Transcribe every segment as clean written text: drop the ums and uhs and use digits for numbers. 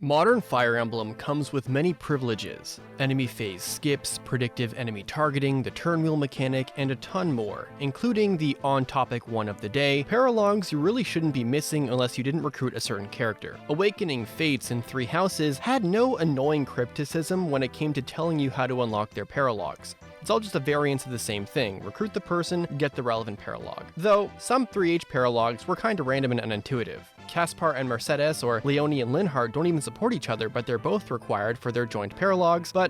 Modern Fire Emblem comes with many privileges: enemy phase skips, predictive enemy targeting, the turn wheel mechanic, and a ton more, including the on-topic one of the day, paralogs you really shouldn't be missing unless you didn't recruit a certain character. Awakening Fates and Three Houses had no annoying crypticism when it came to telling you how to unlock their paralogs. It's all just a variance of the same thing: recruit the person, get the relevant paralog. Though, some 3H paralogs were kinda random and unintuitive. Caspar and Mercedes or Leonie and Linhardt don't even support each other, but they're both required for their joint paralogs, but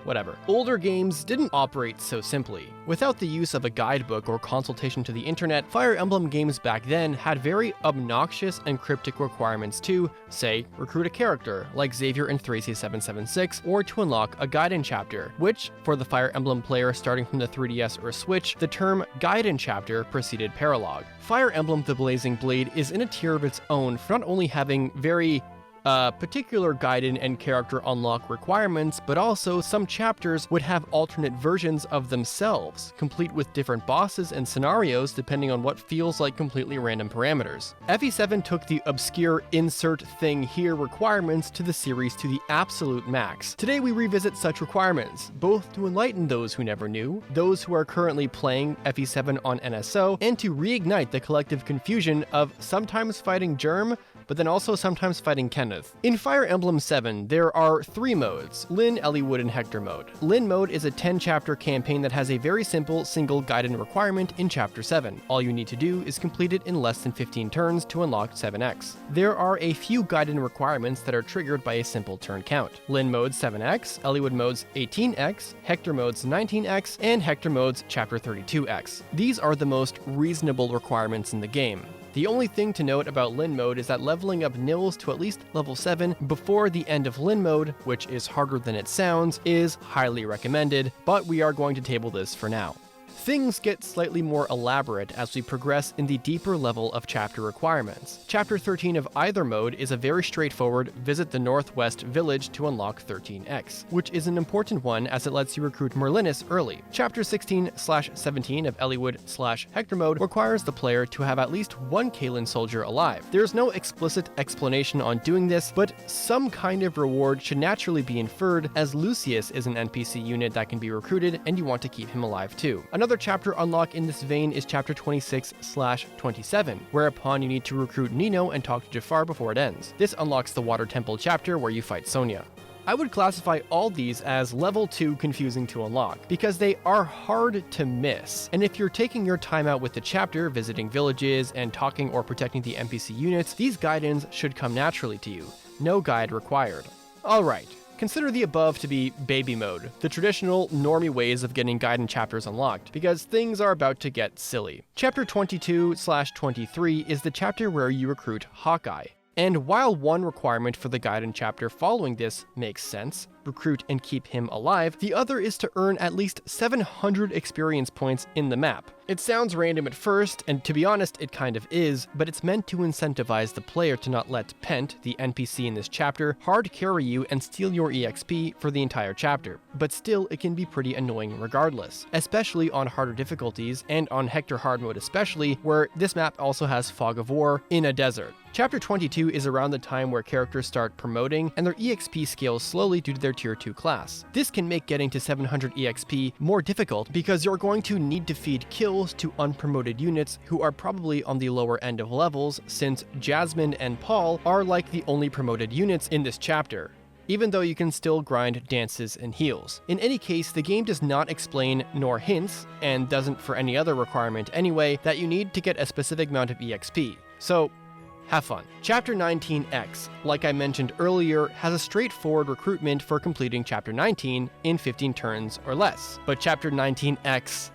whatever. Older games didn't operate so simply. Without the use of a guidebook or consultation to the internet, Fire Emblem games back then had very obnoxious and cryptic requirements to, say, recruit a character, like Xavier in 3C776, or to unlock a Gaiden chapter, which, for the Fire Emblem player starting from the 3DS or Switch, the term Gaiden chapter preceded paralog. Fire Emblem The Blazing Blade is in a tier of its own for not only having very particular Gaiden and character unlock requirements, but also some chapters would have alternate versions of themselves, complete with different bosses and scenarios depending on what feels like completely random parameters. FE7 took the obscure insert thing here requirements to the series to the absolute max. Today we revisit such requirements, both to enlighten those who never knew, those who are currently playing FE7 on NSO, and to reignite the collective confusion of sometimes fighting Germ, but then also sometimes fighting Kenneth. In Fire Emblem 7, there are 3 modes: Lyn, Eliwood, and Hector mode. Lyn mode is a 10-chapter campaign that has a very simple single Gaiden requirement in Chapter 7. All you need to do is complete it in less than 15 turns to unlock 7x. There are a few Gaiden requirements that are triggered by a simple turn count. Lyn mode's 7x, Eliwood mode's 18x, Hector mode's 19x, and Hector mode's Chapter 32x. These are the most reasonable requirements in the game. The only thing to note about Lyn mode is that leveling up Nils to at least level 7 before the end of Lyn mode, which is harder than it sounds, is highly recommended, but we are going to table this for now. Things get slightly more elaborate as we progress in the deeper level of chapter requirements. Chapter 13 of either mode is a very straightforward visit the Northwest Village to unlock 13x, which is an important one as it lets you recruit Merlinus early. Chapter 16/17 of Eliwood/Hector mode requires the player to have at least one Kalen soldier alive. There's no explicit explanation on doing this, but some kind of reward should naturally be inferred, as Lucius is an NPC unit that can be recruited and you want to keep him alive too. Another chapter unlock in this vein is Chapter 26/27, whereupon you need to recruit Nino and talk to Jafar before it ends. This unlocks the Water Temple chapter where you fight Sonia. I would classify all these as level 2 confusing to unlock, because they are hard to miss, and if you're taking your time out with the chapter, visiting villages, and talking or protecting the NPC units, these Gaidens should come naturally to you. No guide required. Alright. Consider the above to be baby mode, the traditional, normie ways of getting Gaiden chapters unlocked, because things are about to get silly. Chapter 22/23 is the chapter where you recruit Hawkeye. And while one requirement for the Gaiden chapter following this makes sense, recruit and keep him alive, the other is to earn at least 700 experience points in the map. It sounds random at first, and to be honest, it kind of is, but it's meant to incentivize the player to not let Pent, the NPC in this chapter, hard carry you and steal your EXP for the entire chapter. But still, it can be pretty annoying regardless, especially on harder difficulties, and on Hector hard mode especially, where this map also has Fog of War in a desert. Chapter 22 is around the time where characters start promoting, and their EXP scales slowly due to their tier 2 class. This can make getting to 700 EXP more difficult because you're going to need to feed kills to unpromoted units who are probably on the lower end of levels, since Jasmine and Paul are like the only promoted units in this chapter, even though you can still grind dances and heals. In any case, the game does not explain nor hints, and doesn't for any other requirement anyway, that you need to get a specific amount of EXP. So, have fun. Chapter 19x, like I mentioned earlier, has a straightforward recruitment for completing Chapter 19 in 15 turns or less. But Chapter 19x...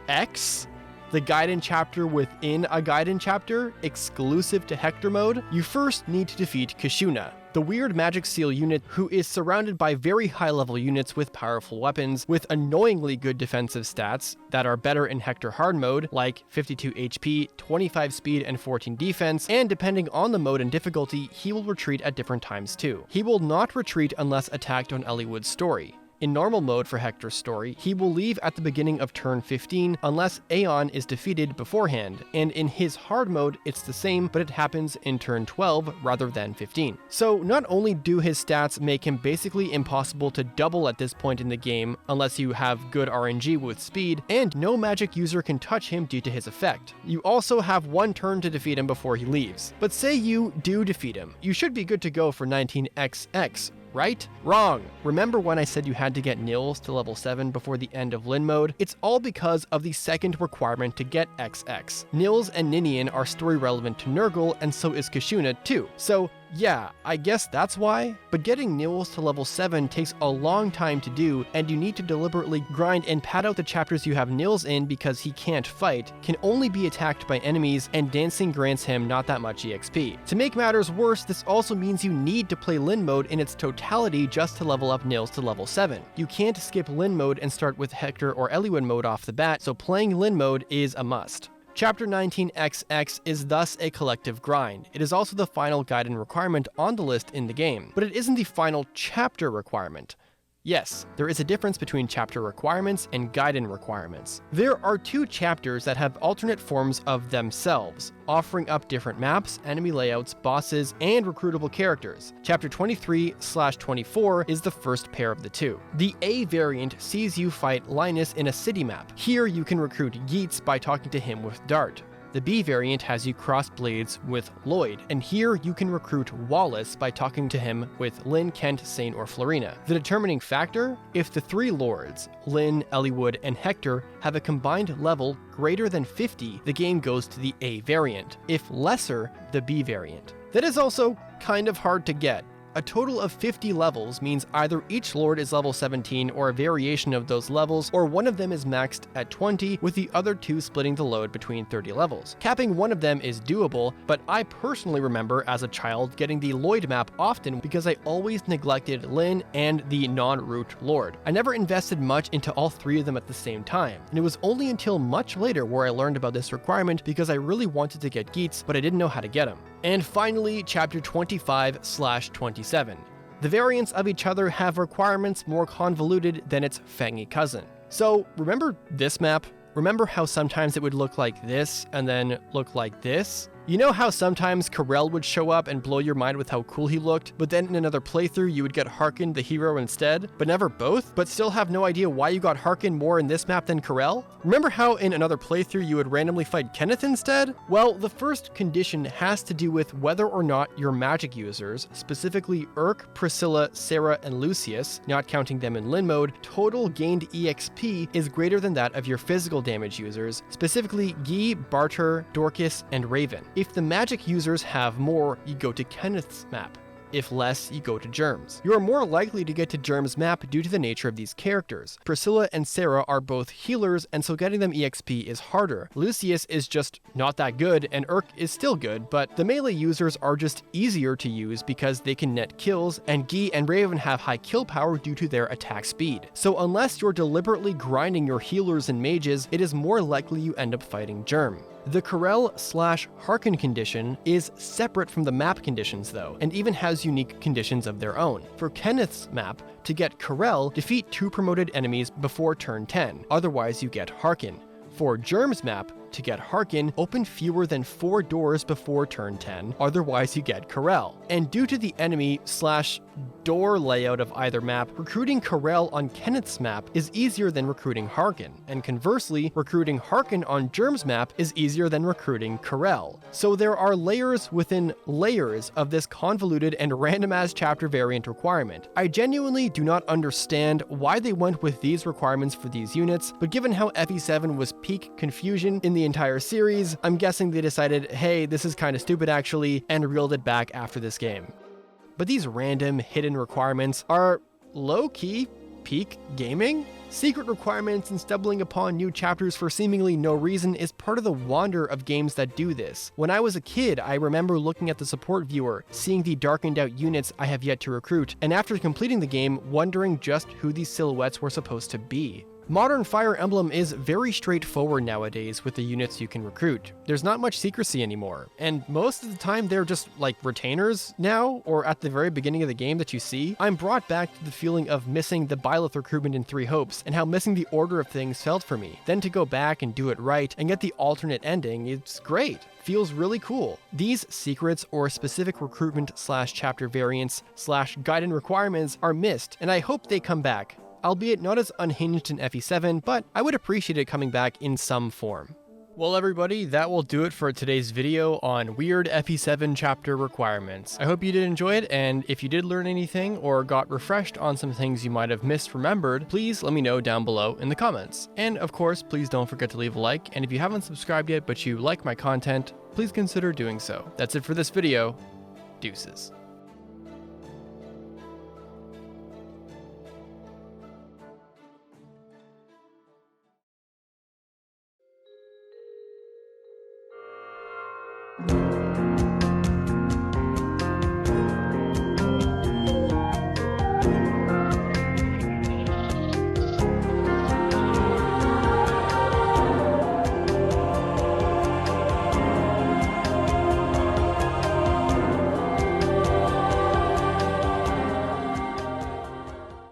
X? The Gaiden chapter within a Gaiden chapter, exclusive to Hector mode? You first need to defeat Kishuna, the weird magic seal unit who is surrounded by very high level units with powerful weapons, with annoyingly good defensive stats that are better in Hector hard mode, like 52 HP, 25 speed, and 14 defense, and depending on the mode and difficulty, he will retreat at different times too. He will not retreat unless attacked on Eliwood's story. In normal mode for Hector's story, he will leave at the beginning of turn 15 unless Aeon is defeated beforehand, and in his hard mode it's the same, but it happens in turn 12 rather than 15. So not only do his stats make him basically impossible to double at this point in the game unless you have good RNG with speed, and no magic user can touch him due to his effect. You also have one turn to defeat him before he leaves. But say you do defeat him, you should be good to go for 19XX, right? Wrong! Remember when I said you had to get Nils to level 7 before the end of Lin mode? It's all because of the second requirement to get XX. Nils and Ninian are story relevant to Nurgle, and so is Kishuna too. So yeah, I guess that's why, but getting Nils to level 7 takes a long time to do, and you need to deliberately grind and pad out the chapters you have Nils in because he can't fight, can only be attacked by enemies, and dancing grants him not that much EXP. To make matters worse, this also means you need to play Lin mode in its totality just to level up Nils to level 7. You can't skip Lin mode and start with Hector or Eliwood mode off the bat, so playing Lin mode is a must. Chapter 19XX is thus a collective grind. It is also the final Gaiden requirement on the list in the game, but it isn't the final chapter requirement. Yes, there is a difference between chapter requirements and Gaiden requirements. There are two chapters that have alternate forms of themselves, offering up different maps, enemy layouts, bosses, and recruitable characters. Chapter 23/24 is the first pair of the two. The A variant sees you fight Linus in a city map. Here you can recruit Yeats by talking to him with Dart. The B variant has you cross blades with Lloyd, and here you can recruit Wallace by talking to him with Lyn, Kent, Sane, or Florina. The determining factor? If the three lords, Lyn, Eliwood, and Hector, have a combined level greater than 50, the game goes to the A variant. If lesser, the B variant. That is also kind of hard to get. A total of 50 levels means either each lord is level 17 or a variation of those levels, or one of them is maxed at 20, with the other two splitting the load between 30 levels. Capping one of them is doable, but I personally remember as a child getting the Lloyd map often because I always neglected Lyn and the non-root lord. I never invested much into all three of them at the same time, and it was only until much later where I learned about this requirement because I really wanted to get Geats, but I didn't know how to get him. And finally, chapter 25/27. The variants of each other have requirements more convoluted than its fangy cousin. So, remember this map? Remember how sometimes it would look like this, and then look like this? You know how sometimes Karel would show up and blow your mind with how cool he looked, but then in another playthrough you would get Harken the hero instead, but never both, but still have no idea why you got Harken more in this map than Karel? Remember how in another playthrough you would randomly fight Kenneth instead? Well, the first condition has to do with whether or not your magic users, specifically Urk, Priscilla, Sarah, and Lucius, not counting them in Lyn mode, total gained EXP is greater than that of your physical damage users, specifically Guy, Barter, Dorcas, and Raven. If the magic users have more, you go to Kenneth's map. If less, you go to Germs. You are more likely to get to Germs' map due to the nature of these characters. Priscilla and Sarah are both healers, and so getting them EXP is harder. Lucius is just not that good, and Urk is still good, but the melee users are just easier to use because they can net kills, and Guy and Raven have high kill power due to their attack speed. So unless you're deliberately grinding your healers and mages, it is more likely you end up fighting Germ. The Karel/Harken condition is separate from the map conditions though, and even has unique conditions of their own. For Kenneth's map, to get Karel, defeat 2 promoted enemies before turn 10, otherwise you get Harken. For Germ's map, to get Harken, open fewer than 4 doors before turn 10, otherwise you get Karel. And due to the enemy/door layout of either map, recruiting Karel on Kenneth's map is easier than recruiting Harken, and conversely, recruiting Harken on Germ's map is easier than recruiting Karel. So there are layers within layers of this convoluted and random-ass chapter variant requirement. I genuinely do not understand why they went with these requirements for these units, but given how FE7 was peak confusion in the entire series, I'm guessing they decided, hey, this is kind of stupid actually, and reeled it back after this game. But these random, hidden requirements are low-key peak gaming? Secret requirements and stumbling upon new chapters for seemingly no reason is part of the wonder of games that do this. When I was a kid, I remember looking at the support viewer, seeing the darkened out units I have yet to recruit, and after completing the game, wondering just who these silhouettes were supposed to be. Modern Fire Emblem is very straightforward nowadays with the units you can recruit. There's not much secrecy anymore, and most of the time they're just like retainers now, or at the very beginning of the game that you see. I'm brought back to the feeling of missing the Byleth recruitment in Three Hopes, and how missing the order of things felt for me. Then to go back and do it right, and get the alternate ending, it's great. Feels really cool. These secrets or specific recruitment / chapter variants / guidance requirements are missed, and I hope they come back. Albeit not as unhinged in FE7, but I would appreciate it coming back in some form. Well everybody, that will do it for today's video on weird FE7 chapter requirements. I hope you did enjoy it, and if you did learn anything or got refreshed on some things you might have misremembered, please let me know down below in the comments. And of course, please don't forget to leave a like, and if you haven't subscribed yet but you like my content, please consider doing so. That's it for this video. Deuces. You